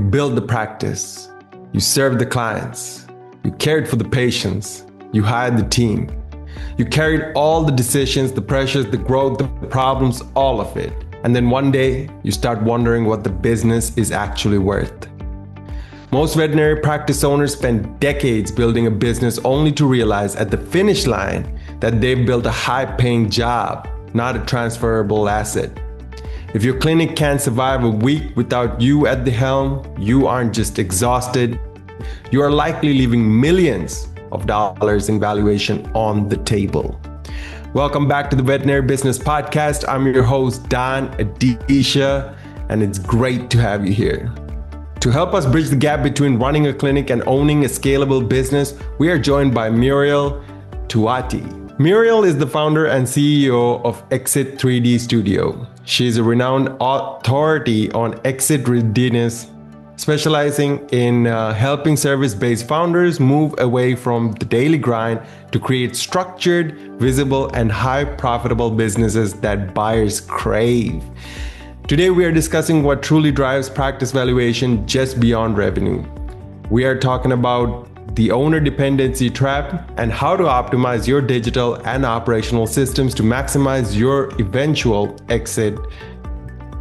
You built the practice. You served the clients. You cared for the patients. You hired the team. You carried all the decisions, the pressures, the growth, the problems, all of it. And then one day, you start wondering what the business is actually worth. Most veterinary practice owners spend decades building a business only to realize at the finish line that they've built a high-paying job, not a transferable asset. If your clinic can't survive a week without you at the helm, you aren't just exhausted, you are likely leaving millions of dollars in valuation on the table. Welcome back to the Veterinary Business Podcast. I'm your host, Don Adeesha, and it's great to have you here. To help us bridge the gap between running a clinic and owning a scalable business, we are joined by Muriel Touati. Muriel is the founder and CEO of Exit 3D Studio. She is a renowned authority on exit readiness, specializing in helping service-based founders move away from the daily grind to create structured, visible, and high profitable businesses that buyers crave. Today, we are discussing what truly drives practice valuation just beyond revenue. We are talking about the owner dependency trap and how to optimize your digital and operational systems to maximize your eventual exit.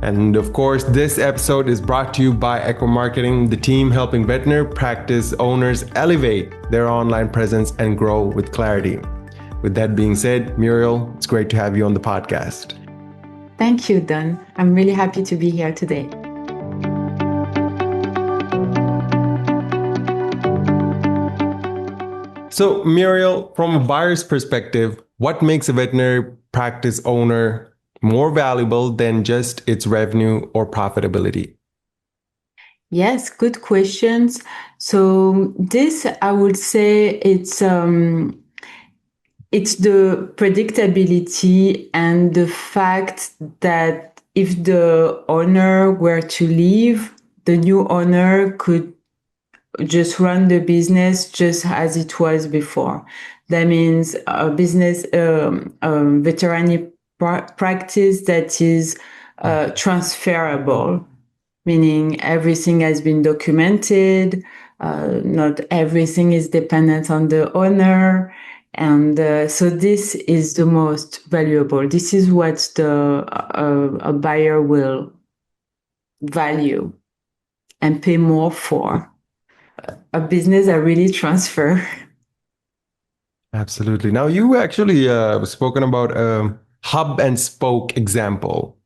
And of course, this episode is brought to you by Echo Marketing, the team helping veterinary practice owners elevate their online presence and grow with clarity. With that being said, Muriel, it's great to have you on the podcast. Thank you, Don. I'm really happy to be here today. So, Muriel, from a buyer's perspective, what makes a veterinary practice owner more valuable than just its revenue or profitability? Yes, good questions. So this, I would say, it's the predictability and the fact that if the owner were to leave, the new owner could just run the business just as it was before. That means a business, veterinary practice that is transferable, meaning everything has been documented, not everything is dependent on the owner. And so this is the most valuable. This is what a buyer will value and pay more for. A business that really transfer. Absolutely. Now, you actually spoken about a hub and spoke example.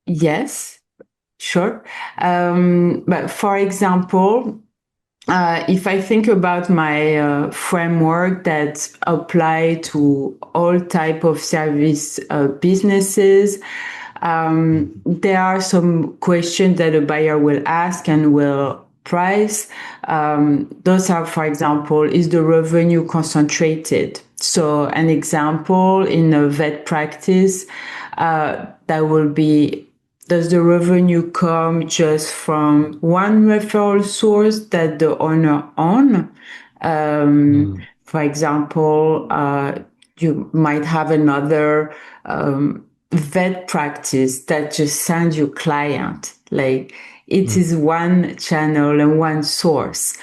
Yes, sure. But for example, if I think about my framework that apply to all type of service businesses, there are some questions that a buyer will ask and will price. Those are, for example, is the revenue concentrated? So an example in a vet practice, that will be, does the revenue come just from one referral source that the owner own? For example, you might have another vet practice that just sends you client, like it is one channel and one source.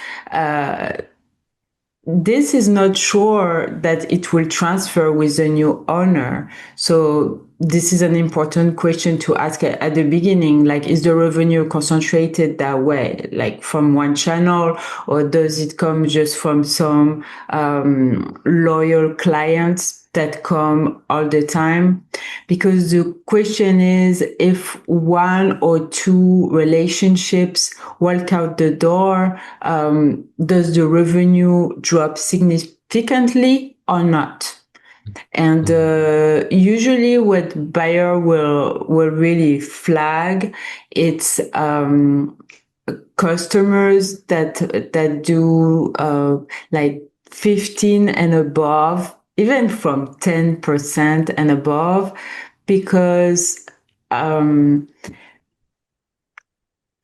This is not sure that it will transfer with the new owner. So this is an important question to ask at the beginning, like, is the revenue concentrated that way, like from one channel, or does it come just from some loyal clients that come all the time? Because the question is, if one or two relationships walk out the door, does the revenue drop significantly or not? And usually what buyer will really flag, it's customers that do like 15 and above, even from 10% and above, because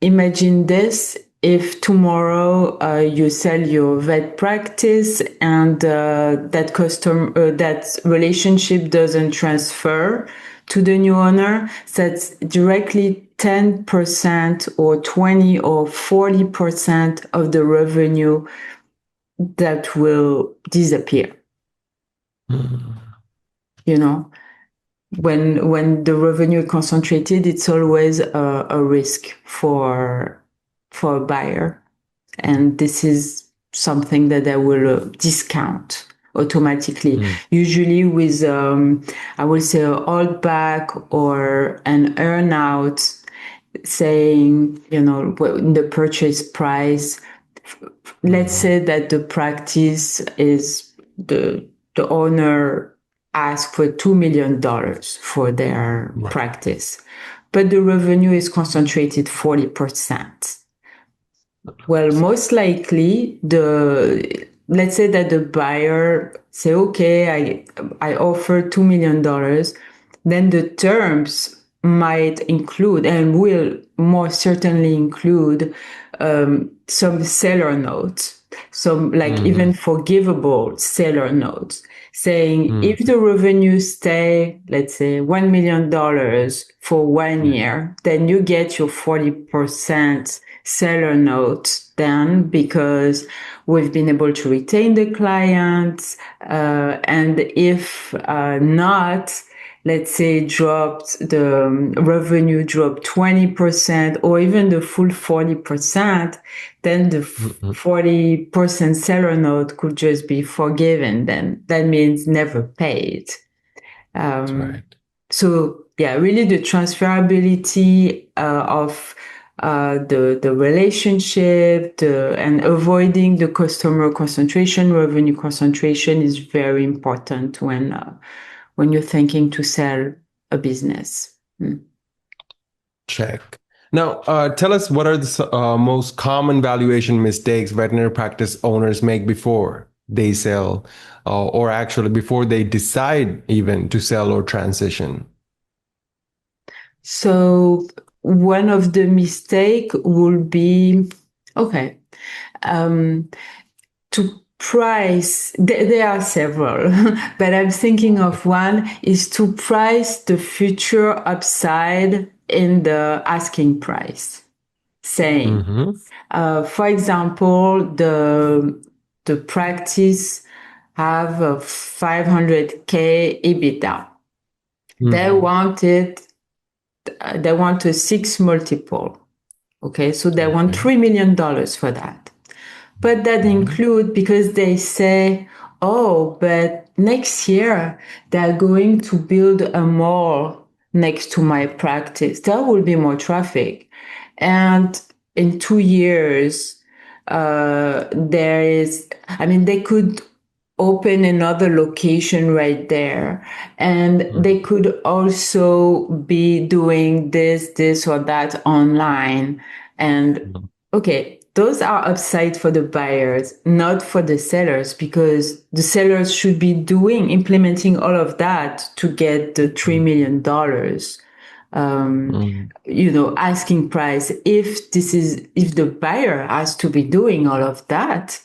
imagine this: if tomorrow you sell your vet practice and that relationship doesn't transfer to the new owner, that's directly 10% or 20 or 40% of the revenue that will disappear. You know, when the revenue is concentrated, it's always a risk for a buyer, and this is something that they will discount automatically. Usually with I will say a holdback or an earn-out, saying, you know, the purchase price. Let's say that the practice is the owner asked for $2 million for their practice, but the revenue is concentrated 40%. Well, most likely let's say that the buyer say, okay, I offer $2 million, then the terms might include and will more certainly include some seller notes, some like even forgivable seller notes, saying if the revenue stay, let's say $1 million for 1 year, then you get your 40% seller note then, because we've been able to retain the clients. And if not, let's say the revenue dropped 20% or even the full 40%, then the 40% seller note could just be forgiven. Then that means never paid. That's right. So yeah, really the transferability of the relationship, and avoiding the customer concentration, revenue concentration is very important when you're thinking to sell a business. Check. Now, tell us, what are the most common valuation mistakes veterinary practice owners make before they sell, or actually before they decide even to sell or transition? So one of the mistake will be, okay, to price, there are several, but I'm thinking of one, is to price the future upside in the asking price. Saying, for example, the practice have a 500K EBITDA. They want a 6 multiple. Okay, so they want $3 million for that. But that include, because they say, oh, but next year they're going to build a mall next to my practice. There will be more traffic. And in 2 years, they could open another location right there. And they could also be doing this or that online. And okay, those are upside for the buyers, not for the sellers, because the sellers should be implementing all of that to get the $3 million. Asking price. If the buyer has to be doing all of that,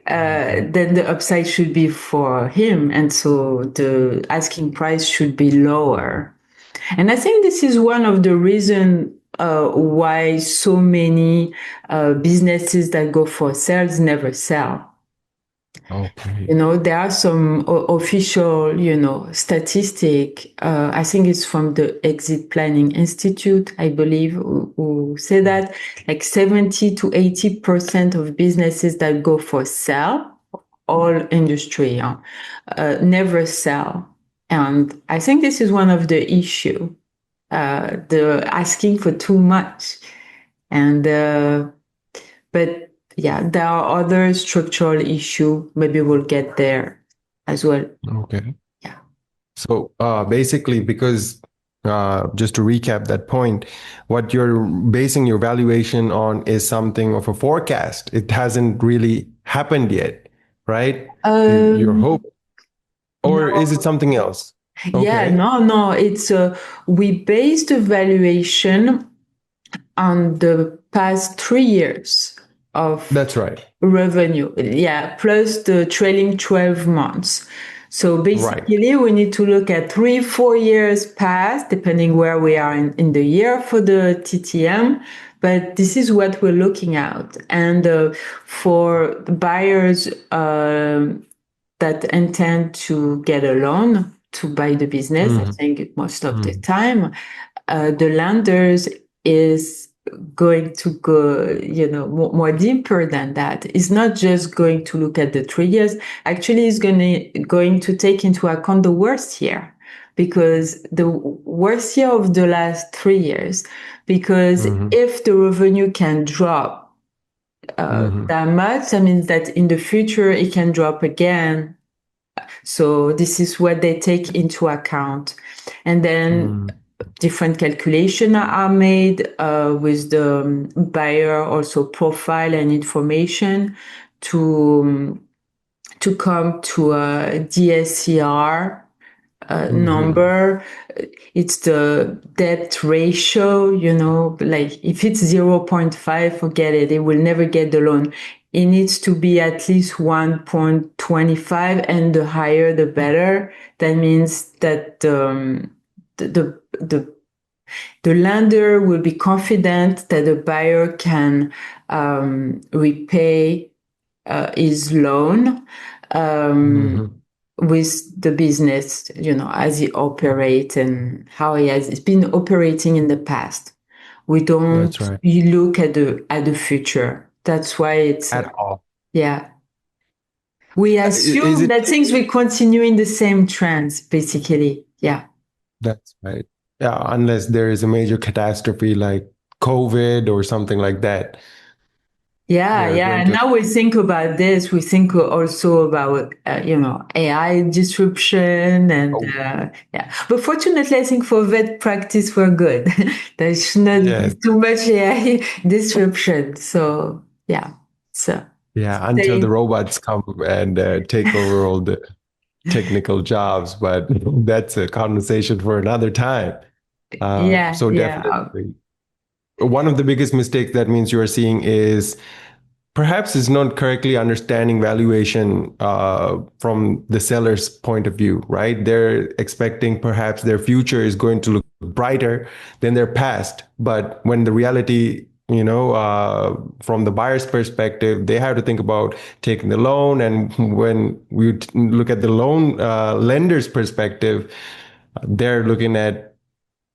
then the upside should be for him. And so the asking price should be lower. And I think this is one of the reasons why so many businesses that go for sales never sell. Okay. There are some official, statistic. I think it's from the Exit Planning Institute, I believe, who say that like 70 to 80% of businesses that go for sale, all industry, never sell. And I think this is one of the issue, the asking for too much. And, but yeah, there are other structural issues. Maybe we'll get there as well. Okay. Yeah. So basically, because just to recap that point, what you're basing your valuation on is something of a forecast. It hasn't really happened yet, right? Your hope, or no. is it something else? Yeah, Okay. no. It's we based the valuation on the past 3 years of That's right. revenue. Yeah, plus the trailing 12 months. So Right. basically, we need to look at 3-4 years past, depending where we are in the year for the TTM. But this is what we're looking at. And for the buyers that intend to get a loan to buy the business, I think most of the time, the lenders is going to go, more deeper than that. It's not just going to look at the 3 years. Actually, it's going to take into account the worst year, because the worst year of the last 3 years, because if the revenue can drop that much, that means that in the future it can drop again. So this is what they take into account. And then different calculations are made with the buyer also profile and information to come to a DSCR number. It's the debt ratio, like if it's 0.5, forget it. It will never get the loan. It needs to be at least 1.25, and the higher, the better. That means that the lender will be confident that the buyer can repay his loan with the business, as he operates and how he has been operating in the past. We don't That's right. look at the future. That's why it's At all. yeah. We Is assume it? that things will continue in the same trends, basically. Yeah. That's right. Yeah, unless there is a major catastrophe like COVID or something like that. Yeah, We're yeah. going And to. now we think about this. We think also about, AI disruption and, Oh, yeah. But fortunately, I think for vet practice, we're good. There should not be yes. too much AI disruption. So, yeah. So, Yeah, until the stay. robots come and take over all the technical jobs, but that's a conversation for another time. Yeah, So yeah. definitely, one of the biggest mistakes that means you are seeing is perhaps is not correctly understanding valuation from the seller's point of view, right? They're expecting perhaps their future is going to look brighter than their past, but when the reality, from the buyer's perspective, they have to think about taking the loan. And when we look at the loan lender's perspective, they're looking at,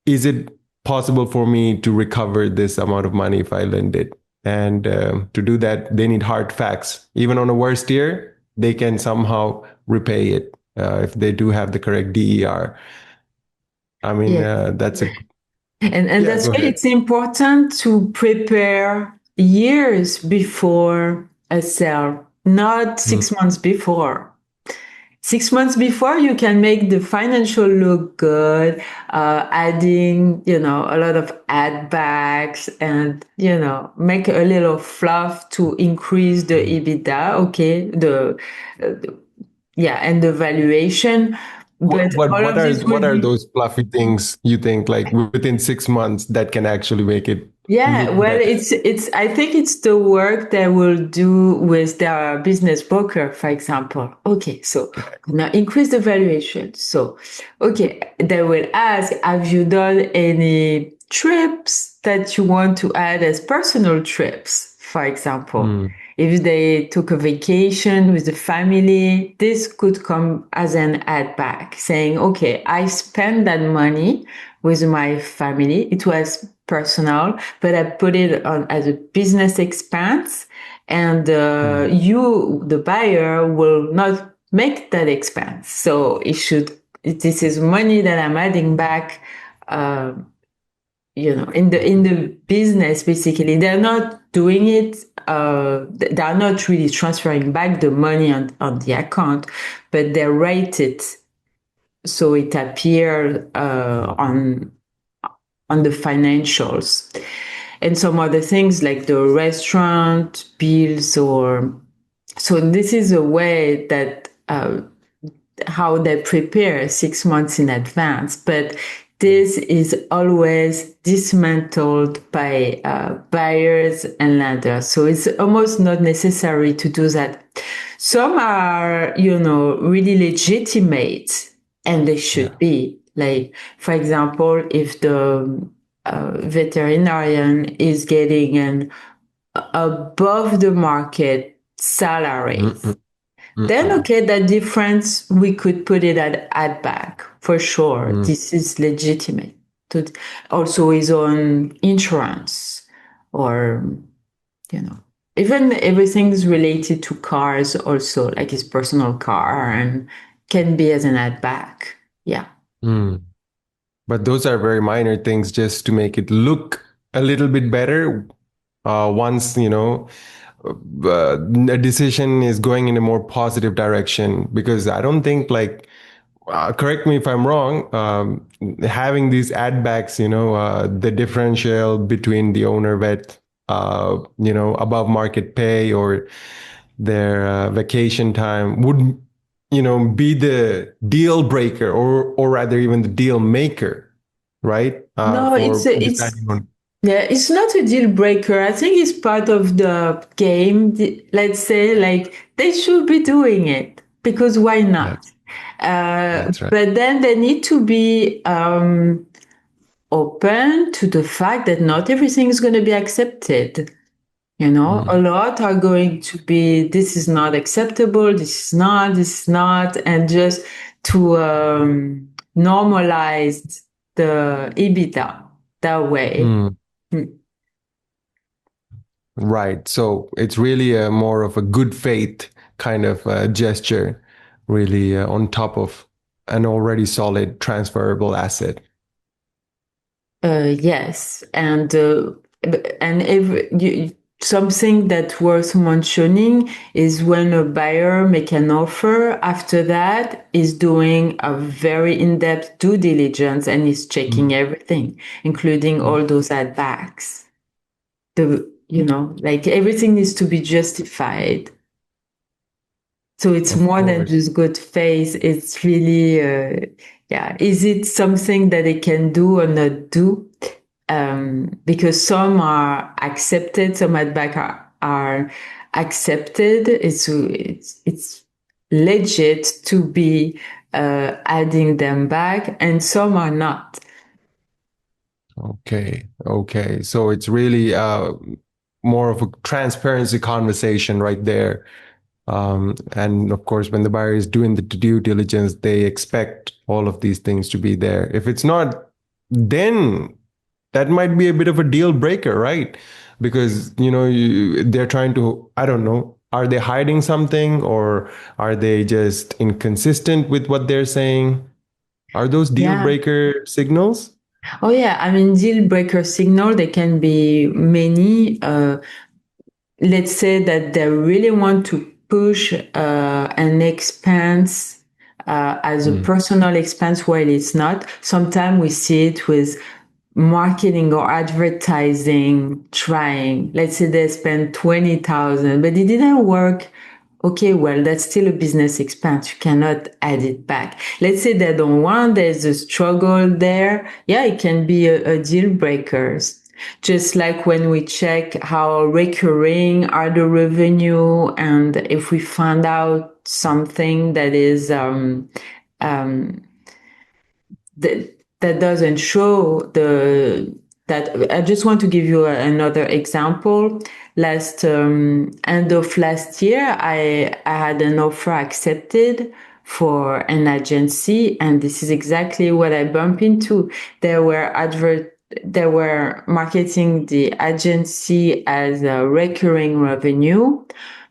is it possible for me to recover this amount of money if I lend it? And to do that, they need hard facts. Even on a worst year, they can somehow repay it if they do have the correct DER. I mean, Yeah. that's a, And yeah, that's go why ahead. it's important to prepare years before a sale, not Hmm. 6 months before. 6 months before, you can make the financial look good, adding, a lot of add backs and, make a little fluff to increase the EBITDA. Okay. Yeah. And the valuation. But all of this What will are be. those fluffy things you think like within 6 months that can actually make it Yeah, look well, better? it's I think it's the work they will do with their business broker, for example. Okay, so now increase the valuation. So, okay, they will ask, have you done any trips that you want to add as personal trips, for example? Hmm. If they took a vacation with the family, this could come as an add back, saying, okay, I spent that money with my family. It was personal, but I put it on as a business expense. And Hmm. you, the buyer, will not make that expense. So this is money that I'm adding back, uh, in the business. Basically, they're not doing it. They're not really transferring back the money on the account, but they rate it so it appears on the financials. And some other things like the restaurant bills, or so this is a way that how they prepare 6 months in advance. But this is always dismantled by buyers and lenders. So it's almost not necessary to do that. Some are, really legitimate, and they should be. Like, for example, if the veterinarian is getting an above the market salary, then okay, that difference we could put it at add back for sure. This is legitimate. To also his own insurance, or even everything is related to cars, also like his personal car, and can be as an add back. Yeah. But those are very minor things just to make it look a little bit better. Once, a decision is going in a more positive direction, because I don't think correct me if I'm wrong, having these add backs, the differential between the owner vet, above market pay or their vacation time would, be the deal breaker, or rather even the deal maker, right? No, For it's deciding on. yeah, it's not a deal breaker. I think it's part of the game. Let's say, like, they should be doing it because why not? That's right. But then they need to be open to the fact that not everything is going to be accepted. A lot are going to be, this is not acceptable, this is not, and just to normalize the EBITDA that way. Right. So it's really a more of a good faith kind of gesture, really on top of an already solid transferable asset. Yes, and if something that's worth mentioning is when a buyer make an offer, after that is doing a very in-depth due diligence and is checking everything, including all those add backs. Like everything needs to be justified. So it's Of more than course. just good faith. It's really, is it something that they can do or not do? Because some are accepted, some add back are accepted. It's legit to be adding them back, and some are not. Okay. Okay. So it's really more of a transparency conversation right there. And of course, when the buyer is doing the due diligence, they expect all of these things to be there. If it's not, then that might be a bit of a deal breaker, right? Because, they're trying to, I don't know, are they hiding something, or are they just inconsistent with what they're saying? Are those deal Yeah. breaker signals? Oh yeah. I mean, deal breaker signal, they can be many. Let's say that they really want to push an expense as a personal expense while it's not. Sometimes we see it with marketing or advertising trying. Let's say they spend 20,000, but it didn't work. Okay, well, that's still a business expense. You cannot add it back. Let's say they don't want, there's a struggle there. Yeah, it can be a deal breaker. Just like when we check how recurring are the revenue, and if we find out something that is that doesn't show that. I just want to give you another example. Last end of last year, I had an offer accepted for an agency, and this is exactly what I bumped into. They were marketing the agency as a recurring revenue.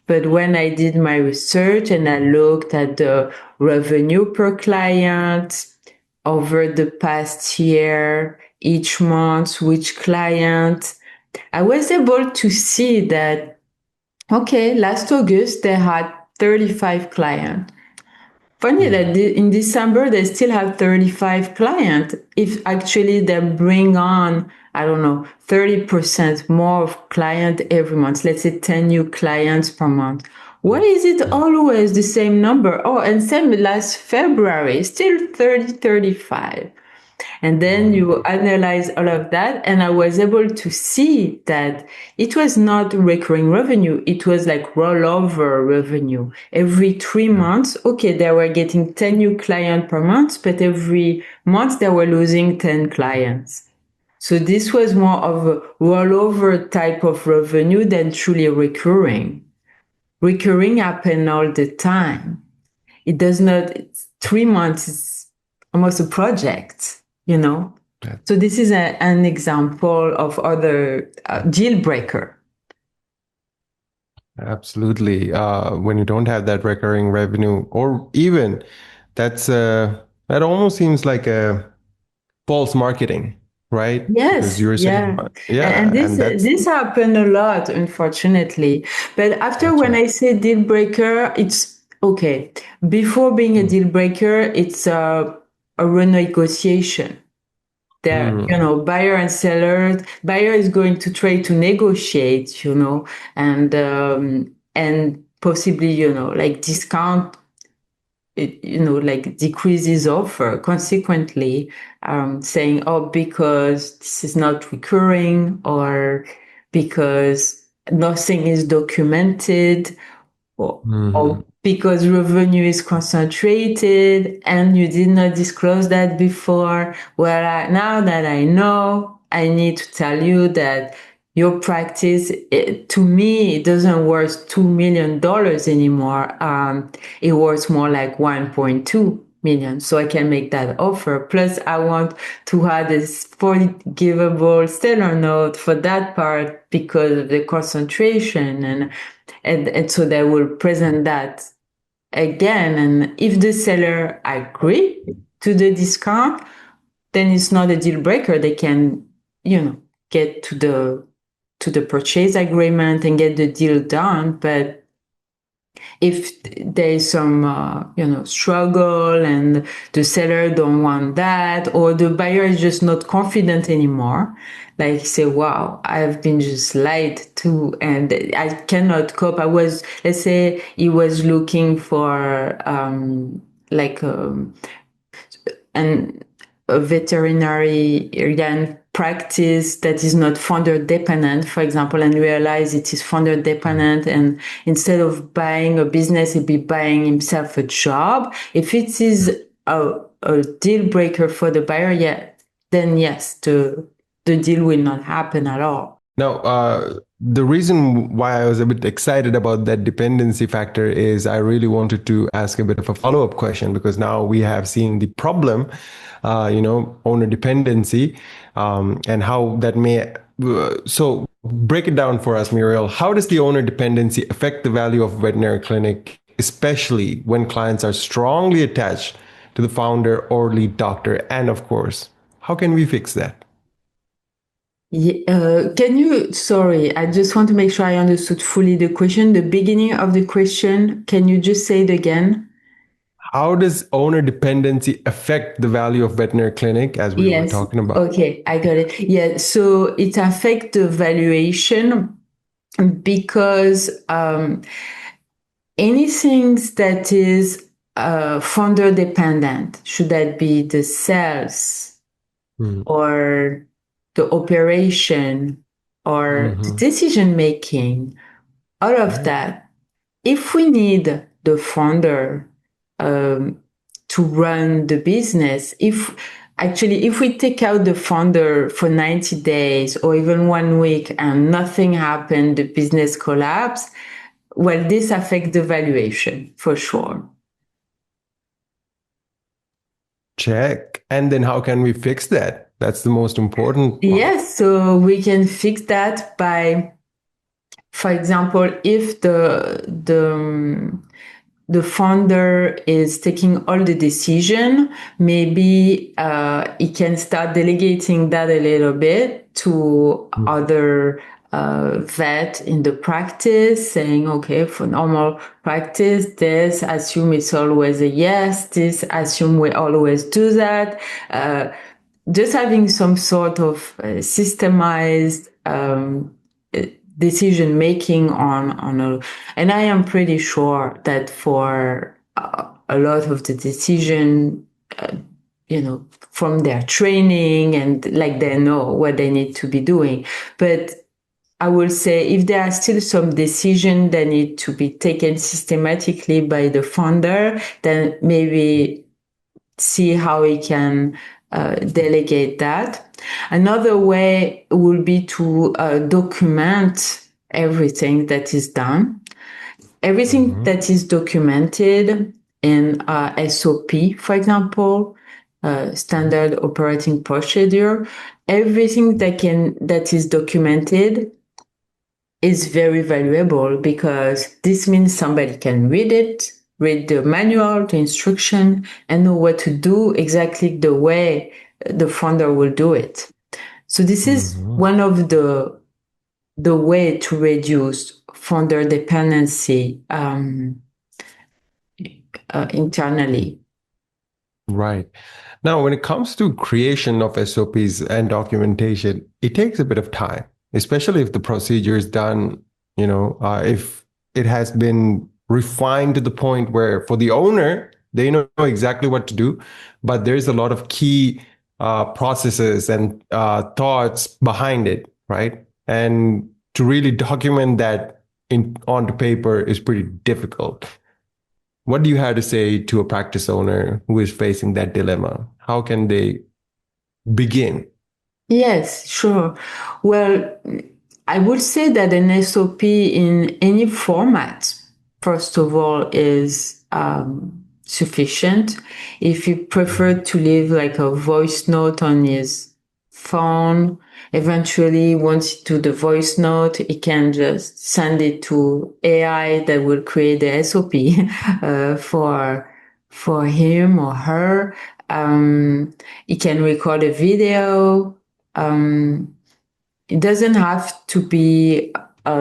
But when I did my research and I looked at the revenue per client over the past year, each month, which client, I was able to see that, okay, last August, they had 35 clients. Funny that in December, they still have 35 clients. If actually they bring on, I don't know, 30% more of client every month, let's say 10 new clients per month. Why is it always the same number? Oh, and same last February, still 30, 35. And then you analyze all of that. And I was able to see that it was not recurring revenue. It was like rollover revenue. Every 3 months, okay, they were getting 10 new clients per month, but every month they were losing 10 clients. So this was more of a rollover type of revenue than truly recurring. Recurring happen all the time. It does not, it's 3 months is almost a project, you know? So this is an example of other deal breaker. Absolutely. When you don't have that recurring revenue, or even that almost seems like a false marketing, right? Because Yes, you're saying, yeah. And yeah, this and that's this happened a lot, unfortunately. But after that's when right. I say deal breaker, it's okay. Before being a deal breaker, it's a renegotiation. There, you Mm. know, buyer and seller. Buyer is going to try to negotiate, you know, and possibly, you know, like discount it, you know, like decreases offer. Consequently, saying, oh, because this is not recurring or because nothing is documented or Hmm. because revenue is concentrated and you did not disclose that before. Well, now that I know, I need to tell you that your practice, to me, it doesn't worth $2 million anymore. It worth more like 1.2 million. So I can make that offer. Plus, I want to have this forgivable seller note for that part because of the concentration and so they will present that again. And if the seller agree to the discount, then it's not a deal breaker. They can, you know, get to the purchase agreement and get the deal done. But if there is some you know, struggle and the seller don't want that, or the buyer is just not confident anymore, like say, wow, I've been just lied to and I cannot cope. I was, let's say he was looking for like an a veterinary practice that is not founder dependent, for example, and realize it is founder dependent. And instead of buying a business, he'll be buying himself a job. If it is a deal breaker for the buyer, yeah, then yes, the deal will not happen at all. Now, the reason why I was a bit excited about that dependency factor is I really wanted to ask a bit of a follow-up question because now we have seen the problem, owner dependency, and how that may. So, break it down for us, Muriel. How does the owner dependency affect the value of veterinary clinic, especially when clients are strongly attached to the founder or lead doctor? And of course, how can we fix that? Yeah, can you, sorry, I just want to make sure I understood fully the question, the beginning of the question. Can you just say it again? How does owner dependency affect the value of veterinary clinic as we were Yes. talking about? Okay, I got it. Yeah, so it affects the valuation because anything that is founder dependent, should that be the sales Mm. or the operation or the Mhm. decision making, all of Right. that, if we need the founder um, to run the business, if we take out the founder for 90 days or even 1 week and nothing happened, the business collapse, well, this affects the valuation for sure. Check. And then how can we fix that? That's the most important part. Yes, so we can fix that by, for example, if the founder is taking all the decision, maybe he can start delegating that a little bit to Mm. other vet in the practice, saying, okay, for normal practice, this assume it's always a yes, this assume we always do that. Just having some sort of systemized decision making on a, and I am pretty sure that for a lot of the decision from their training, and like they know what they need to be doing. But I will say if there are still some decisions that need to be taken systematically by the founder, then maybe see how we can delegate that. Another way will be to document everything that is done. Everything that is documented in SOP, for example, standard operating procedure, everything that is documented is very valuable, because this means somebody can read the manual, the instruction, and know what to do exactly the way the founder will do it. So this is one of the way to reduce founder dependency internally. Right. Now, when it comes to creation of SOPs and documentation, it takes a bit of time, especially if the procedure is done, if it has been refined to the point where for the owner, they know exactly what to do, but there's a lot of key processes and thoughts behind it, right? And to really document that onto paper is pretty difficult. What do you have to say to a practice owner who is facing that dilemma? How can they begin? Yes, sure. Well, I would say that an SOP in any format, first of all, is sufficient. If you prefer to leave like a voice note on his phone, eventually once you do the voice note, he can just send it to AI that will create the SOP for him or her. He can record a video. It doesn't have to be a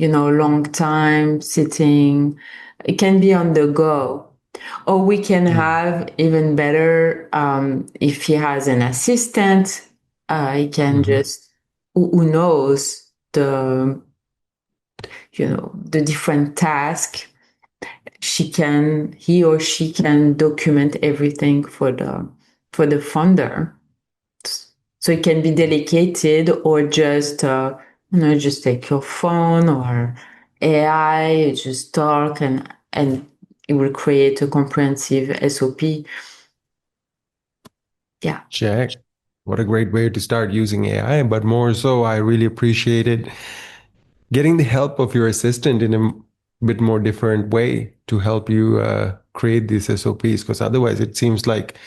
long time sitting. It can be on the go. Or we can have even better, if he has an assistant, he can just, who knows the different tasks. He or she can document everything for the founder. So it can be delegated, or just just take your phone or AI, just talk, and it will create a comprehensive SOP. Yeah. Check. What a great way to start using AI. But more so, I really appreciated getting the help of your assistant in a bit more different way to help you create these SOPs, because otherwise it seems like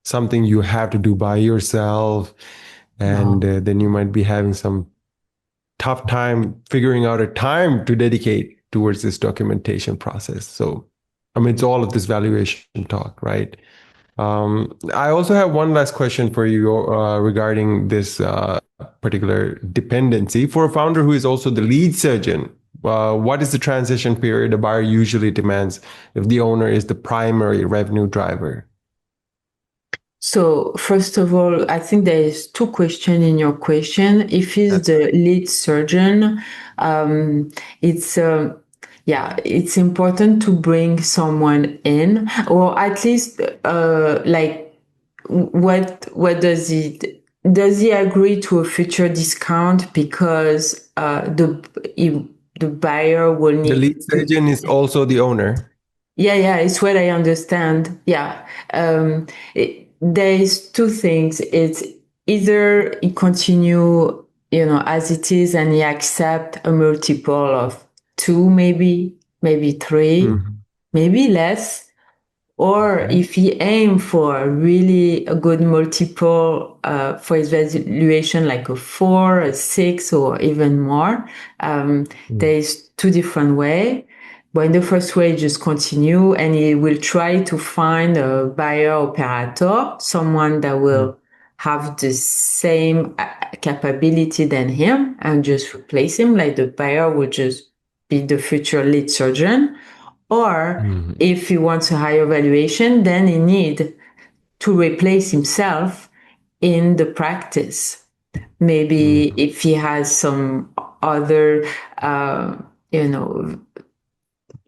something you have to do by yourself. And then you might be having some tough time figuring out a time to dedicate towards this documentation process. So, amidst all of this valuation talk, right? I also have one last question for you regarding this particular dependency. For a founder who is also the lead surgeon, what is the transition period a buyer usually demands if the owner is the primary revenue driver? So first of all, I think there is two questions in your question. If he's the lead surgeon, it's it's important to bring someone in, or at least like what does he agree to a future discount, because the buyer will need The lead surgeon is also the owner. Yeah, it's what I understand. Yeah. There is two things. It's either he continue, as it is, and he accept a multiple of 2, maybe 3, maybe less. Or if he aim for really a good multiple for his valuation, like a 4, a 6, or even more, there is two different ways. But in the first way, just continue, and he will try to find a buyer operator, someone that will have the same capability than him, and just replace him. Like the buyer will just be the future lead surgeon. Or if he wants a higher valuation, then he need to replace himself in the practice. Maybe if he has some other,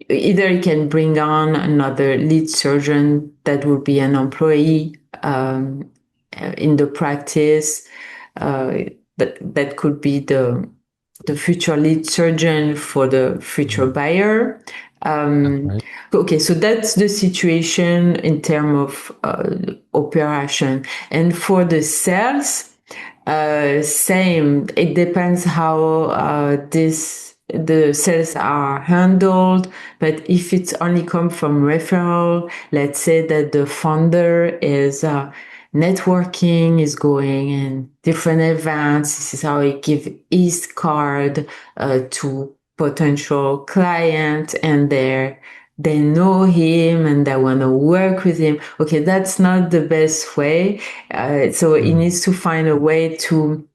either he can bring on another lead surgeon that will be an employee in the practice. That could be the future lead surgeon for the future buyer. Right. Okay, so that's the situation in terms of operation. And for the sales, same. It depends how the sales are handled. But if it's only come from referral, let's say that the founder is networking, is going in different events. This is how he give his card to potential client, and they know him and they want to work with him. Okay, that's not the best way. So he needs to find a way to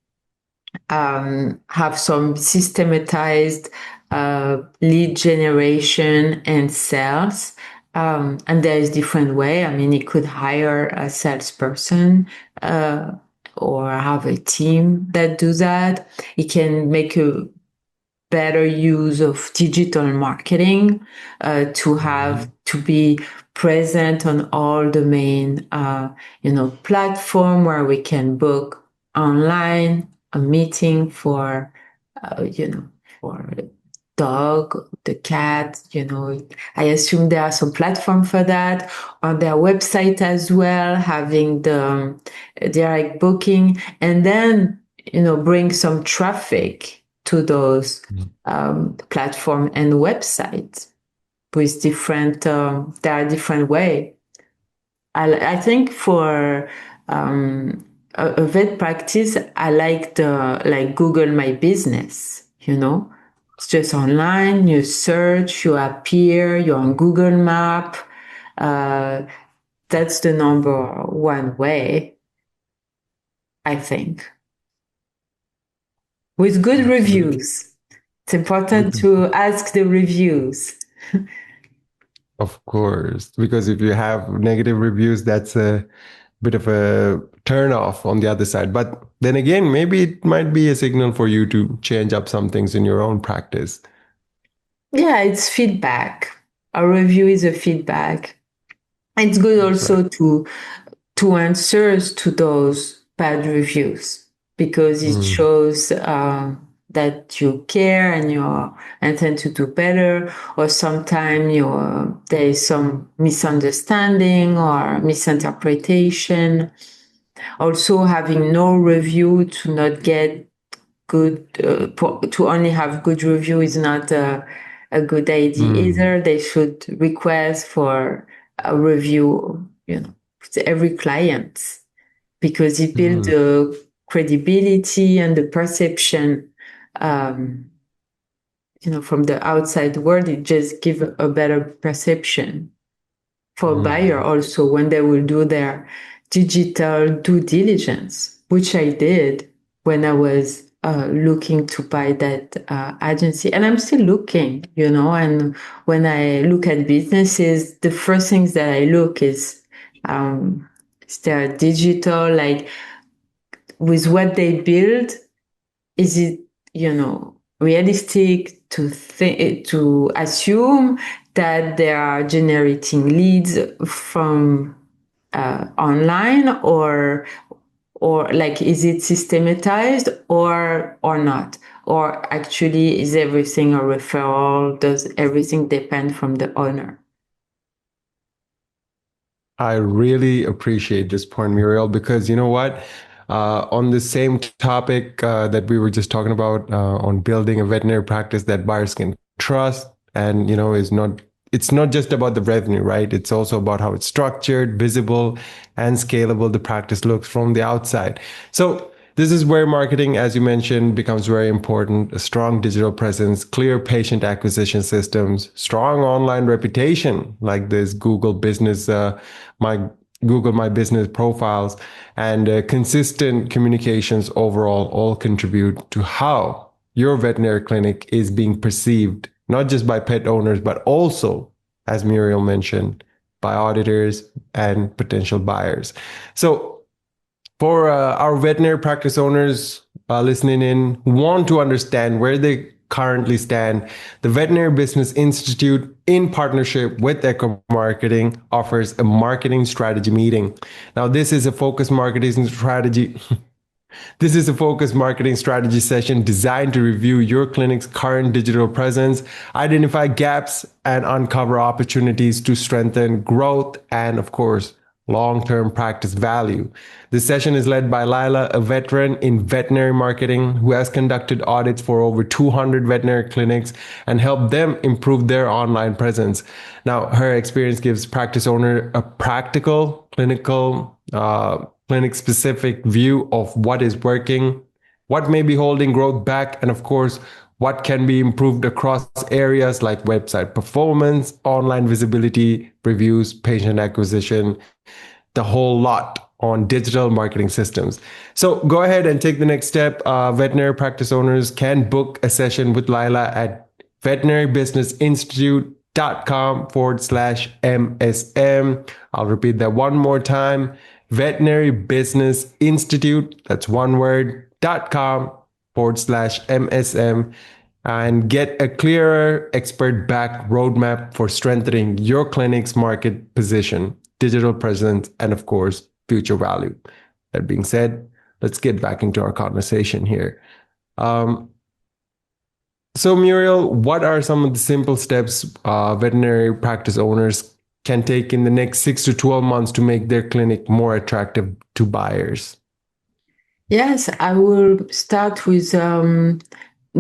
have some systematized lead generation and sales. And there is different way. I mean, he could hire a salesperson or have a team that do that. He can make a better use of digital marketing to be present on all the main platform where we can book online a meeting for for the dog, the cat. I assume there are some platform for that on their website as well, having the direct booking, and then bring some traffic to those platform and websites with different. There are different way. I think for a vet practice, I like Google My Business. It's just online. You search, you appear, you're on Google Map. That's the number one way, I think. With good reviews. It's important to ask the reviews. Of course, because if you have negative reviews, that's a bit of a turn off on the other side. But then again, maybe it might be a signal for you to change up some things in your own practice. Yeah, it's feedback. A review is a feedback. It's good also to answer to those bad reviews, because it shows that you care and you intend to do better, or sometimes there is some misunderstanding or misinterpretation. Also, having no review to not get good, to only have good review is not a good idea either. They should request for a review, with every client, because it builds the credibility and the perception. From the outside world, it just gives a better perception for buyer also when they will do their digital due diligence, which I did when I was looking to buy that agency. And I'm still looking, and when I look at businesses, the first things that I look is their digital, like with what they build, is it, realistic to assume that they are generating leads from online, or like, is it systematized or not, or actually is everything a referral? Does everything depend from the owner? I really appreciate this point, Muriel, because you know what? On the same topic that we were just talking about, on building a veterinary practice that buyers can trust, and it's not just about the revenue, right? It's also about how it's structured, visible, and scalable the practice looks from the outside. So this is where marketing, as you mentioned, becomes very important. A strong digital presence, clear patient acquisition systems, strong online reputation, like this Google My Business profiles, and consistent communications overall all contribute to how your veterinary clinic is being perceived, not just by pet owners, but also, as Muriel mentioned, by auditors and potential buyers. So for our veterinary practice owners listening in, who want to understand where they currently stand, the Veterinary Business Institute, in partnership with Echo Marketing, offers a marketing strategy meeting. Now, this is a focused marketing strategy. This is a focused marketing strategy session designed to review your clinic's current digital presence, identify gaps, and uncover opportunities to strengthen growth and, of course, long-term practice value. This session is led by Lila, a veteran in veterinary marketing who has conducted audits for over 200 veterinary clinics and helped them improve their online presence. Now, her experience gives practice owner a practical, clinic specific view of what is working, what may be holding growth back, and of course, what can be improved across areas like website performance, online visibility, reviews, patient acquisition, the whole lot on digital marketing systems. So go ahead and take the next step. Veterinary practice owners can book a session with Lila at veterinarybusinessinstitute.com/MSM. I'll repeat that one more time. Veterinary Business Institute, that's one word, .com/MSM, and get a clearer expert-backed roadmap for strengthening your clinic's market position, digital presence, and of course, future value. That being said, let's get back into our conversation here. So Muriel, what are some of the simple steps veterinary practice owners can take in the next 6 to 12 months to make their clinic more attractive to buyers? Yes, I will start with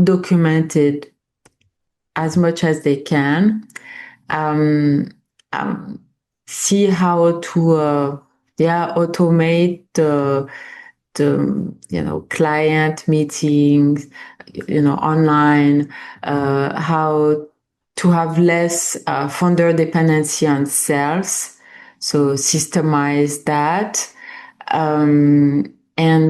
documented as much as they can. See how to automate the client meetings, online, how to have less founder dependency on sales. So systemize that. And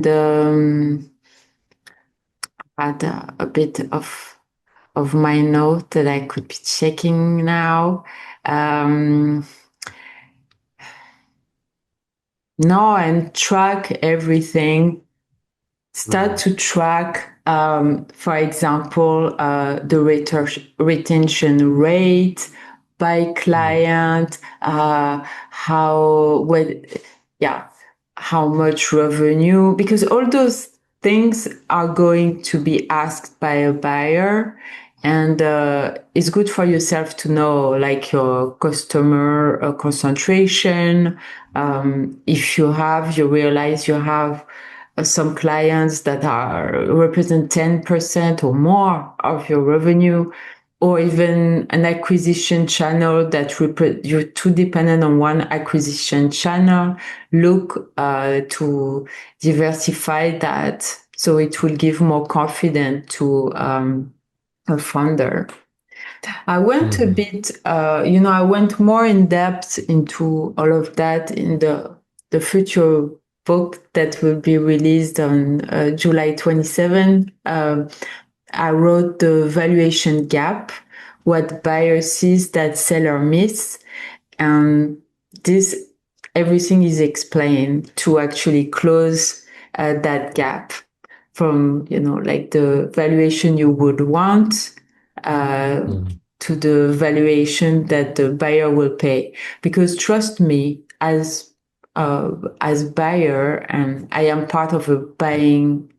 add a bit of my note that I could be checking now. No, and track everything. Start to track, for example, the retention rate by client, how much revenue, because all those things are going to be asked by a buyer. And it's good for yourself to know, like, your customer concentration. If you realize you have some clients that represent 10% or more of your revenue, or even an acquisition channel that you're too dependent on one acquisition channel, look to diversify that so it will give more confidence to a founder. I went a bit, I went more in depth into all of that in the future book that will be released on July 27. I wrote the valuation gap, what buyer sees that seller miss. And everything is explained to actually close that gap from, like the valuation you would want to the valuation that the buyer will pay. Because trust me, as buyer, and I am part of a buying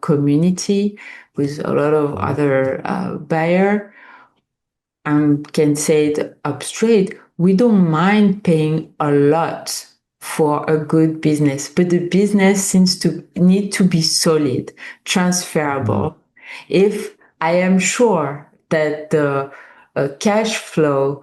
community with a lot of other buyer, and can say it up straight, we don't mind paying a lot for a good business, but the business seems to need to be solid, transferable. If I am sure that the cash flow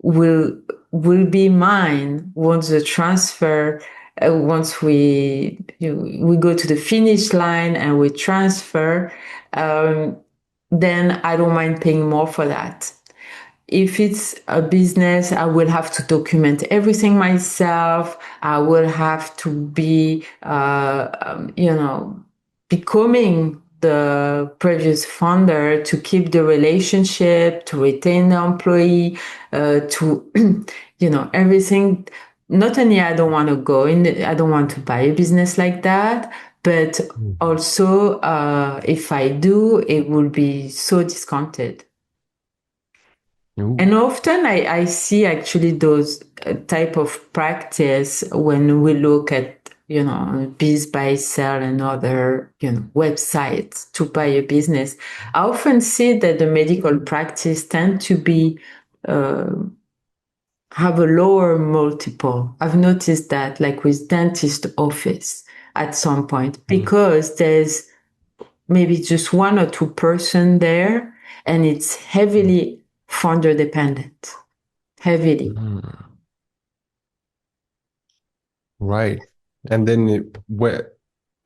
will be mine once the transfer, once we go to the finish line and we transfer, then I don't mind paying more for that. If it's a business, I will have to document everything myself. I will have to be, becoming the previous founder to keep the relationship, to retain the employee, to, everything. Not only I don't want to buy a business like that, But also, if I do, it will be so discounted. Ooh. And often I see actually those type of practice when we look at, Biz Buy Sell and other, websites to buy a business. I often see that the medical practice tend to be, have a lower multiple. I've noticed that like with dentist office at some point, because there's maybe just one or two person there and it's heavily founder dependent, heavily. Right. And then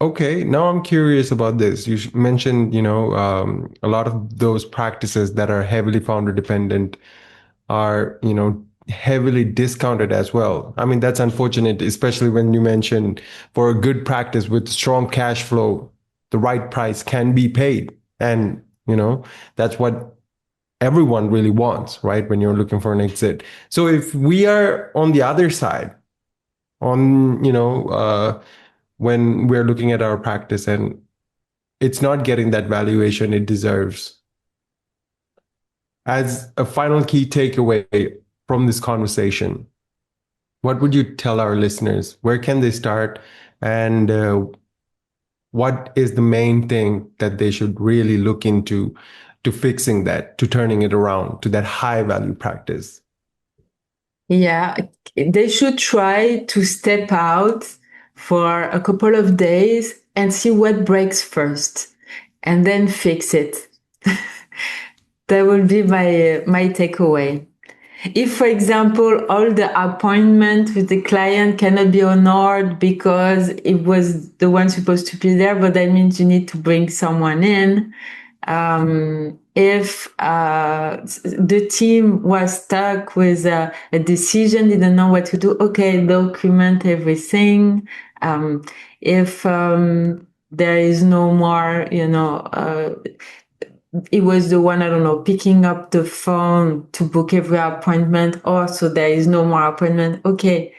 okay, now I'm curious about this. You mentioned, a lot of those practices that are heavily founder dependent are, heavily discounted as well. I mean, that's unfortunate, especially when you mentioned for a good practice with strong cash flow, the right price can be paid. And, that's what everyone really wants, right? When you're looking for an exit. So if we are on the other side, on, when we're looking at our practice and it's not getting that valuation it deserves, as a final key takeaway from this conversation, what would you tell our listeners? Where can they start? And what is the main thing that they should really look into to fixing that, to turning it around to that high value practice? Yeah, they should try to step out for a couple of days and see what breaks first and then fix it. That will be my takeaway. If, for example, all the appointment with the client cannot be honored because it was the one supposed to be there, but that means you need to bring someone in. If the team was stuck with a decision, didn't know what to do, okay, document everything. If there is no more, it was the one, I don't know, picking up the phone to book every appointment. So there is no more appointment. Okay,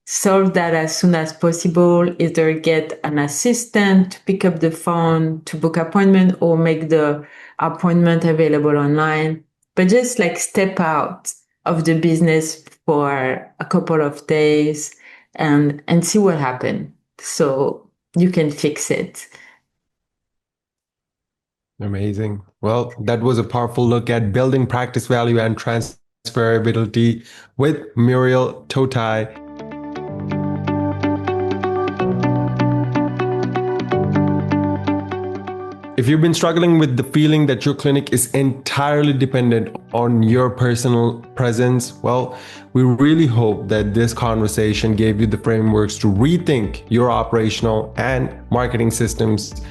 solve that as soon as possible. Either get an assistant to pick up the phone to book appointment or make the appointment available online. But just like step out of the business for a couple of days and see what happened. So you can fix it. Amazing. Well, that was a powerful look at building practice value and transferability with Muriel Touati. If you've been struggling with the feeling that your clinic is entirely dependent on your personal presence, well, we really hope that this conversation gave you the frameworks to rethink your operational and marketing systems.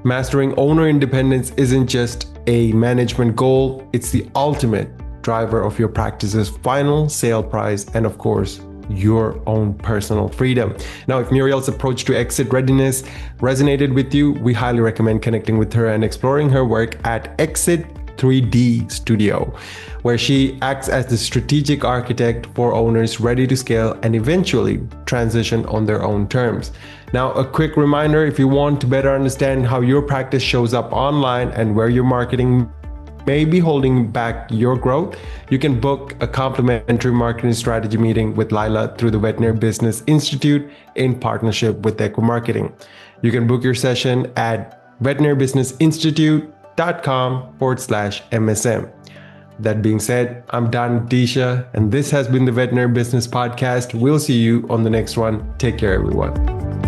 Mastering owner independence isn't just a management goal, it's the ultimate driver of your practice's final sale price and, of course, your own personal freedom. Now, if Muriel's approach to exit readiness resonated with you, we highly recommend connecting with her and exploring her work at Exit 3D Studio, where she acts as the strategic architect for owners ready to scale and eventually transition on their own terms. Now, a quick reminder, if you want to better understand how your practice shows up online and where your marketing may be holding back your growth, you can book a complimentary marketing strategy meeting with Lila through the Veterinary Business Institute in partnership with Echo Marketing. You can book your session at veterinarybusinessinstitute.com/MSM. That being said, I'm Don Adeesha, and this has been the Veterinary Business Podcast. We'll see you on the next one. Take care, everyone.